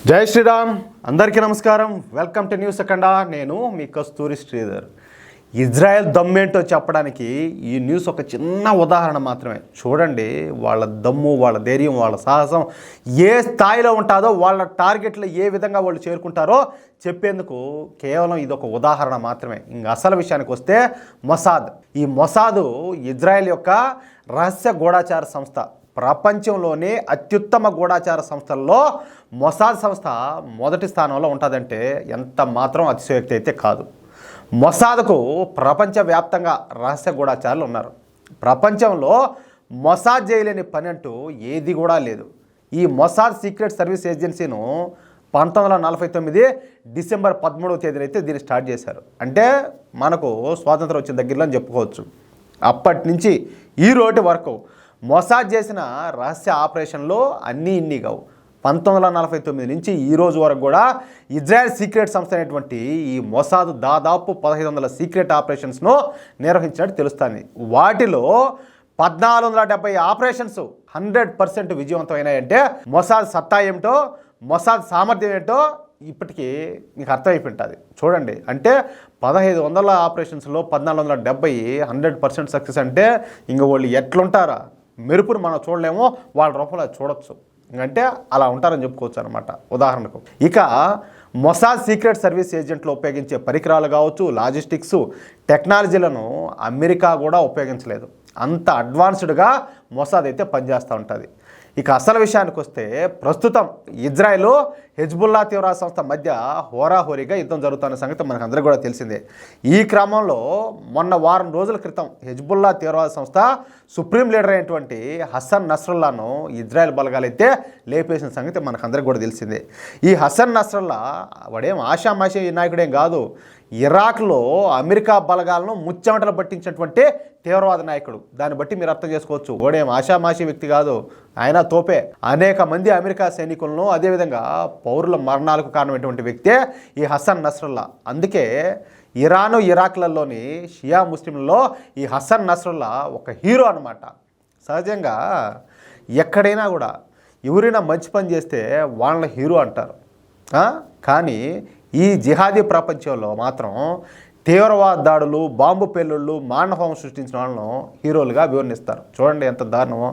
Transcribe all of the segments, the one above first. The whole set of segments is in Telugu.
జై శ్రీరామ్, అందరికీ నమస్కారం. వెల్కమ్ టు న్యూస్ అఖండ. నేను మీ కస్తూరి శ్రీధర్. ఇజ్రాయెల్ దమ్మేంటో చెప్పడానికి ఈ న్యూస్ ఒక చిన్న ఉదాహరణ మాత్రమే. చూడండి, వాళ్ళ దమ్ము, వాళ్ళ ధైర్యం, వాళ్ళ సాహసం ఏ స్థాయిలో ఉంటుందో, వాళ్ళ టార్గెట్లు ఏ విధంగా వాళ్ళు చేరుకుంటారో చెప్పేందుకు కేవలం ఇది ఒక ఉదాహరణ మాత్రమే. ఇంక అసలు విషయానికి వస్తే మొసాద్. ఈ మొసాదు ఇజ్రాయెల్ యొక్క రహస్య గూఢాచార సంస్థ. ప్రపంచంలోనే అత్యుత్తమ గూఢాచార సంస్థల్లో మొసాద్ సంస్థ మొదటి స్థానంలో ఉంటుందంటే ఎంత మాత్రం అతిశయోక్తి అయితే కాదు. మొసాద్కు ప్రపంచవ్యాప్తంగా రహస్య గూఢాచారులు ఉన్నారు. ప్రపంచంలో మొసాద్ చేయలేని పని అంటూ ఏది కూడా లేదు. ఈ మొసాద్ సీక్రెట్ సర్వీస్ ఏజెన్సీను 1949 డిసెంబర్ 13వ తేదీన అయితే దీన్ని స్టార్ట్ చేశారు. అంటే మనకు స్వాతంత్రం వచ్చిన దగ్గరలో అని చెప్పుకోవచ్చు. అప్పటి నుంచి ఈ రోజు వరకు మొసాద్ చేసిన రహస్య ఆపరేషన్లో అన్నీ ఇన్ని కావు. 1949 నుంచి ఈ రోజు వరకు కూడా ఇజ్రాయెల్ సీక్రెట్ సంస్థ అనేటువంటి ఈ మొసాద్ దాదాపు 1500 సీక్రెట్ ఆపరేషన్స్ను నిర్వహించినట్టు తెలుస్తుంది. వాటిలో 1470 ఆపరేషన్స్ 100% విజయవంతమైనాయంటే మొసాద్ సత్తా ఏమిటో, మొసాద్ సామర్థ్యం ఏంటో ఇప్పటికీ మీకు అర్థమైపోయింటుంది. చూడండి, అంటే 1500 ఆపరేషన్స్లో 1470 100% సక్సెస్ అంటే ఇంక వాళ్ళు ఎట్లుంటారా? మెరుపును మనం చూడలేమో, వాళ్ళ రూపంలో చూడొచ్చు. అంటే అలా ఉంటారని చెప్పుకోవచ్చు అనమాట. ఉదాహరణకు ఇక మొసాద్ సీక్రెట్ సర్వీస్ ఏజెంట్లు ఉపయోగించే పరికరాలు కావచ్చు, లాజిస్టిక్స్, టెక్నాలజీలను అమెరికా కూడా ఉపయోగించలేదు. అంత అడ్వాన్స్డ్గా మొసాద్ అయితే పనిచేస్తూ ఉంటుంది. ఇక అసలు విషయానికి వస్తే ప్రస్తుతం ఇజ్రాయెల్ హెజ్బుల్లా తీవ్రవాద సంస్థ మధ్య హోరాహోరీగా యుద్ధం జరుగుతున్న సంగతి మనకు అందరికీ కూడా తెలిసిందే. ఈ క్రమంలో మొన్న వారం రోజుల క్రితం హెజ్బుల్లా తీవ్రవాద సంస్థ సుప్రీం లీడర్ అయినటువంటి హసన్ నస్రల్లాను ఇజ్రాయెల్ బలగాలు అయితే లేపేసిన సంగతి మనకు అందరికీ కూడా తెలిసిందే. ఈ హసన్ నస్రల్లా వాడేం ఆషామాషి నాయకుడేం కాదు. ఇరాక్లో అమెరికా బలగాలను ముచ్చెమటలు పట్టించినటువంటి తీవ్రవాద నాయకుడు. దాన్ని బట్టి మీరు అర్థం చేసుకోవచ్చు, ఓడేం ఆషామాషి వ్యక్తి కాదు, ఆయన తోపే. అనేక మంది అమెరికా సైనికులను, అదేవిధంగా పౌరుల మరణాలకు కారణమైనటువంటి వ్యక్తే ఈ హసన్ నస్రల్లా. అందుకే ఇరాను, ఇరాక్లలోని షియా ముస్లింలలో ఈ హసన్ నస్రల్లా ఒక హీరో అనమాట. సహజంగా ఎక్కడైనా కూడా ఎవరైనా మంచి పని చేస్తే వాళ్ళని హీరో అంటారు. కానీ ఈ జిహాదీ ప్రపంచంలో మాత్రం తీవ్రవాద దాడులు, బాంబు పేలుళ్ళు, మానవహం సృష్టించిన వాళ్ళను హీరోలుగా వివరణిస్తారు. చూడండి ఎంత దారుణమో,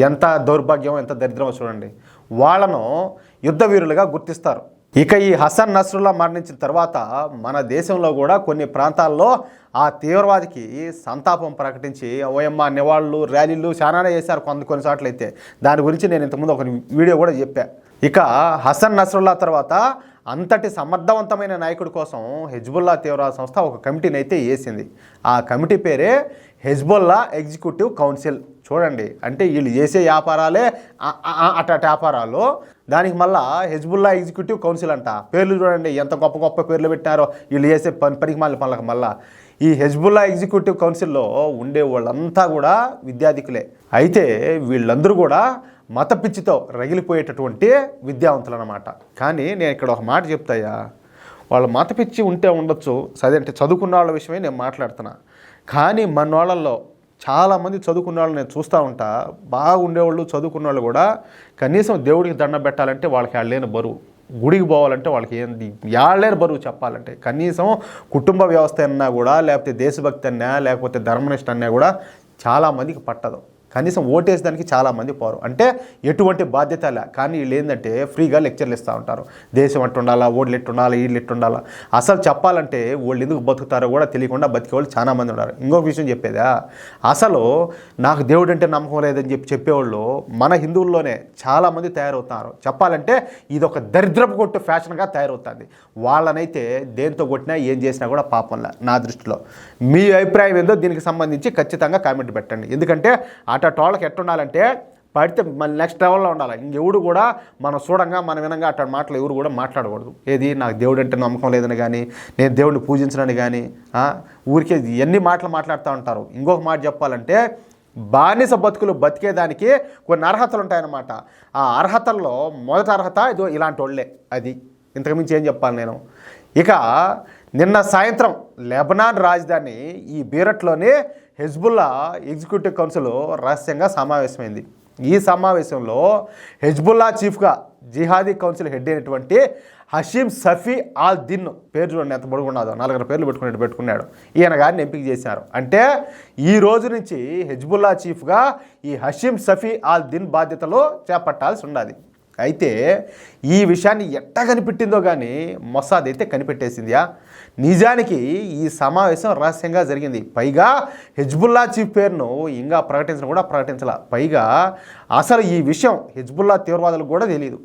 ఎంత దౌర్భాగ్యమో, ఎంత దరిద్రమో చూడండి. వాళ్ళను యుద్ధ వీరులుగా గుర్తిస్తారు. ఇక ఈ హసన్ నస్రుల్లా మరణించిన తర్వాత మన దేశంలో కూడా కొన్ని ప్రాంతాల్లో ఆ తీవ్రవాదికి సంతాపం ప్రకటించి ఓయమ్మ నివాళులు, ర్యాలీలు చాలానే చేశారు కొన్నిసార్లు అయితే. దాని గురించి నేను ఇంతకుముందు ఒక వీడియో కూడా చెప్పా. ఇక హసన్ నస్రుల్లా తర్వాత అంతటి సమర్థవంతమైన నాయకుడి కోసం హెజ్బుల్లా తీవ్రవాద సంస్థ ఒక కమిటీని అయితే వేసింది. ఆ కమిటీ పేరే హెజ్బుల్లా ఎగ్జిక్యూటివ్ కౌన్సిల్. చూడండి, అంటే వీళ్ళు చేసే వ్యాపారాలే అటు వ్యాపారాలు, దానికి మళ్ళా హెజ్బుల్లా ఎగ్జిక్యూటివ్ కౌన్సిల్ అంట. పేర్లు చూడండి ఎంత గొప్ప గొప్ప పేర్లు పెట్టారో. వీళ్ళు చేసే పనికి పనులకు మళ్ళా ఈ హెజ్బుల్లా ఎగ్జిక్యూటివ్ కౌన్సిల్లో ఉండే వాళ్ళంతా కూడా విద్యార్థికులే. అయితే వీళ్ళందరూ కూడా మత పిచ్చితో రగిలిపోయేటటువంటి విద్యావంతులు అన్నమాట. కానీ నేను ఇక్కడ ఒక మాట చెప్తాయా, వాళ్ళ మత పిచ్చి ఉంటే ఉండొచ్చు, అంటే చదువుకున్న వాళ్ళ విషయమే నేను మాట్లాడుతున్నా. కానీ మన వాళ్ళల్లో చాలామంది చదువుకున్న వాళ్ళు నేను చూస్తూ ఉంటా, బాగా ఉండేవాళ్ళు చదువుకున్న వాళ్ళు కూడా కనీసం దేవుడికి దండం పెట్టాలంటే వాళ్ళకి ఏళ్ళైన బరువు, గుడికి పోవాలంటే వాళ్ళకి ఏంది ఏళ్ళైన బరువు చెప్పాలంటే, కనీసం కుటుంబ వ్యవస్థ అన్నా కూడా, లేకపోతే దేశభక్తి అన్నా, లేకపోతే ధర్మనిష్ట అన్నా కూడా చాలామందికి పట్టదు. కనీసం ఓటేసేదానికి చాలామంది పోరు. అంటే ఎటువంటి బాధ్యత లే. కానీ వీళ్ళు ఏంటంటే ఫ్రీగా లెక్చర్లు ఇస్తూ ఉంటారు. దేశం అట్టు ఉండాలా, ఓట్లు ఎట్టు ఉండాలా, వీళ్ళు ఎట్టు ఉండాలా. అసలు చెప్పాలంటే వాళ్ళు ఎందుకు బతుకుతారో కూడా తెలియకుండా బతికే వాళ్ళు చాలామంది ఉన్నారు. ఇంకొక విషయం చెప్పేదా, అసలు నాకు దేవుడు అంటే నమ్మకం లేదని చెప్పేవాళ్ళు మన హిందువుల్లోనే చాలామంది తయారవుతున్నారు. చెప్పాలంటే ఇది ఒక దరిద్రపు కొట్టు ఫ్యాషన్గా తయారవుతుంది. వాళ్ళనైతే దేంతో కొట్టినా ఏం చేసినా కూడా పాపంలా నా దృష్టిలో. మీ అభిప్రాయం ఏందో దీనికి సంబంధించి ఖచ్చితంగా కామెంట్ పెట్టండి. ఎందుకంటే వాళ్ళకి ఎట్టుండాలంటే పడితే మళ్ళీ నెక్స్ట్ లెవెల్లో ఉండాలి. ఇంకెవడు కూడా మనం చూడంగా మనం వినంగా అట్ట మాటలు ఎవరు కూడా మాట్లాడకూడదు. ఏది నాకు దేవుడు అంటే నమ్మకం లేదని కానీ, నేను దేవుడిని పూజించనని కానీ, ఊరికే ఎన్ని మాటలు మాట్లాడుతూ ఉంటారు. ఇంకొక మాట చెప్పాలంటే బానిస బతుకులు బతికేదానికి కొన్ని అర్హతలు ఉంటాయన్నమాట. ఆ అర్హతల్లో మొదటి అర్హత ఇదో ఇలాంటి వాళ్ళే. అది ఇంతకుమించి ఏం చెప్పాలి నేను. ఇక నిన్న సాయంత్రం లెబనాన్ రాజధాని ఈ బీరట్లోనే హెజ్బుల్లా ఎగ్జిక్యూటివ్ కౌన్సిల్ రహస్యంగా సమావేశమైంది. ఈ సమావేశంలో హెజ్బుల్లా చీఫ్గా జిహాదీ కౌన్సిల్ హెడ్ అయినటువంటి హషీమ్ సఫీ ఆల్ దిన్ పేరు చూడండి ఎంత పొడుగున్నదో, 4 పేర్లు పెట్టుకున్నాడు. ఈయన గారిని ఎంపిక చేశారు. అంటే ఈ రోజు నుంచి హెజ్బుల్లా చీఫ్గా ఈ హషీమ్ సఫీ ఆల్ దిన్ బాధ్యతలు చేపట్టాల్సి ఉన్నది. అయితే ఈ విషయాన్ని ఎట్టా కనిపెట్టిందో కానీ మొసాద్ అయితే కనిపెట్టేసిందియా. నిజానికి ఈ సమావేశం రహస్యంగా జరిగింది. పైగా హెజ్బుల్లా చీఫ్ పేరును ఇంకా ప్రకటించాల. పైగా అసలు ఈ విషయం హెజ్బుల్లా తీవ్రవాదులకు కూడా తెలియదు.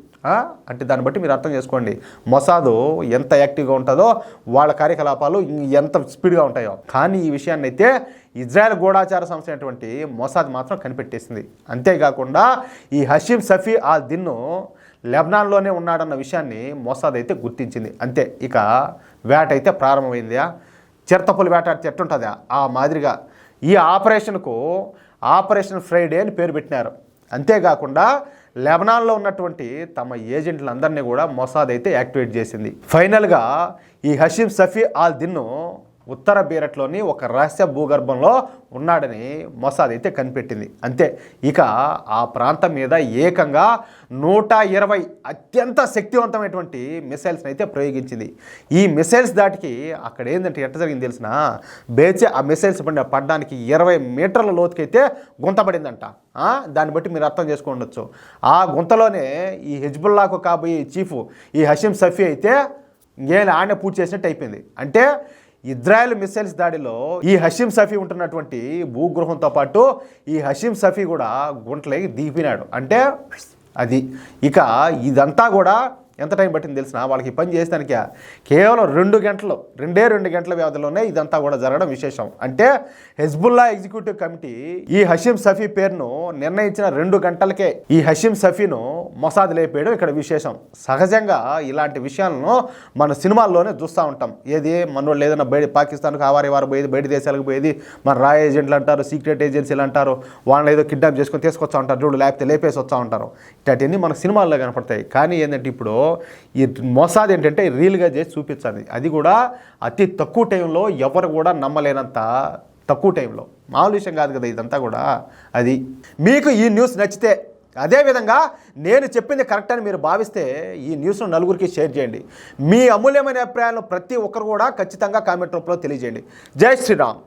అంటే దాన్ని బట్టి మీరు అర్థం చేసుకోండి మొసాదు ఎంత యాక్టివ్గా ఉంటుందో, వాళ్ళ కార్యకలాపాలు ఎంత స్పీడ్గా ఉంటాయో. కానీ ఈ విషయాన్ని అయితే ఇజ్రాయెల్ గూఢాచార సంస్థ అయినటువంటి మొసాద్ మాత్రం కనిపెట్టేసింది. అంతేకాకుండా ఈ హషీమ్ సఫీ ఆల్ దిన్ను లెబనాన్లోనే ఉన్నాడన్న విషయాన్ని మొసాద్ అయితే గుర్తించింది. అంతే, ఇక వేట అయితే ప్రారంభమైందా. చిరతపులు వేటాడితే ఎట్టుంటుందా ఆ మాదిరిగా ఈ ఆపరేషన్కు ఆపరేషన్ ఫ్రైడే అని పేరు పెట్టినారు. అంతేకాకుండా లెబనాన్లో ఉన్నటువంటి తమ ఏజెంట్లందరినీ కూడా మొసాద్ అయితే యాక్టివేట్ చేసింది. ఫైనల్గా ఈ హషీమ్ సఫీ ఆల్ దిన్ను ఉత్తర బీరట్లోని ఒక రహస్య భూగర్భంలో ఉన్నాడని మొసాద్ అయితే కనిపెట్టింది. అంతే, ఇక ఆ ప్రాంతం మీద ఏకంగా 120 అత్యంత శక్తివంతమైనటువంటి మిసైల్స్ని అయితే ప్రయోగించింది. ఈ మిసైల్స్ దాటికి అక్కడ ఏంటంటే ఎట్ట జరిగింది తెలిసిన బేచే ఆ మిసైల్స్ పడడానికి 20 మీటర్ల లోతుకైతే గుంత పడిందంట. దాన్ని బట్టి మీరు అర్థం చేసుకోవచ్చు. ఆ గుంతలోనే ఈ హెజ్బుల్లాకు కాబోయే చీఫ్ ఈ హషీమ్ సఫీ అయితే ఆడనే పూర్తి చేసినట్టు అయిపోయింది. అంటే ఇజ్రాయెల్ మిసైల్స్ దాడిలో ఈ హషీమ్ సఫీ ఉంటున్నటువంటి భూగృహంతో పాటు ఈ హషీమ్ సఫీ కూడా గుంటలోకి దిగిపోయినాడు. అంటే అది ఇక ఇదంతా కూడా ఎంత టైం పట్టింది తెలిసిన వాళ్ళకి పని చేసేదానికి కేవలం 2 గంటల వ్యవధిలోనే ఇదంతా కూడా జరగడం విశేషం. అంటే హెజ్బుల్లా ఎగ్జిక్యూటివ్ కమిటీ ఈ హషీమ్ సఫీ పేరును నిర్ణయించిన 2 గంటలకే ఈ హషీమ్ సఫీను మొసాద్ లేపేయడం ఇక్కడ విశేషం. సహజంగా ఇలాంటి విషయాలను మన సినిమాల్లోనే చూస్తూ ఉంటాం. ఏది మనోళ్ళు ఏదైనా పాకిస్తాన్కి వారు పోయేది, బయట దేశాలకు పోయేది, మన రా ఏజెంట్లు అంటారు, సీక్రెట్ ఏజెన్సీలు అంటారు, వాళ్ళని ఏదో కిడ్నాప్ చేసుకొని తీసుకొచ్చా ఉంటారు చూడు, లేకపోతే లేపేసి వస్తూ ఉంటారు. ఇట్లాంటివన్నీ మన సినిమాల్లో కనపడతాయి. కానీ ఏంటంటే ఇప్పుడు ఈ మొసాద్ ఏంటంటే రియల్గా చేసి చూపించాలి. అది కూడా అతి తక్కువ టైంలో, ఎవరు కూడా నమ్మలేనంత తక్కువ టైంలో. మామూలు విషయం కాదు కదా ఇదంతా కూడా. అది మీకు ఈ న్యూస్ నచ్చితే, అదేవిధంగా నేను చెప్పింది కరెక్ట్ అని మీరు భావిస్తే ఈ న్యూస్ను నలుగురికి షేర్ చేయండి. మీ అమూల్యమైన అభిప్రాయాలను ప్రతి ఒక్కరు కూడా ఖచ్చితంగా కామెంట్ రూపంలో తెలియజేయండి. జై శ్రీరామ్.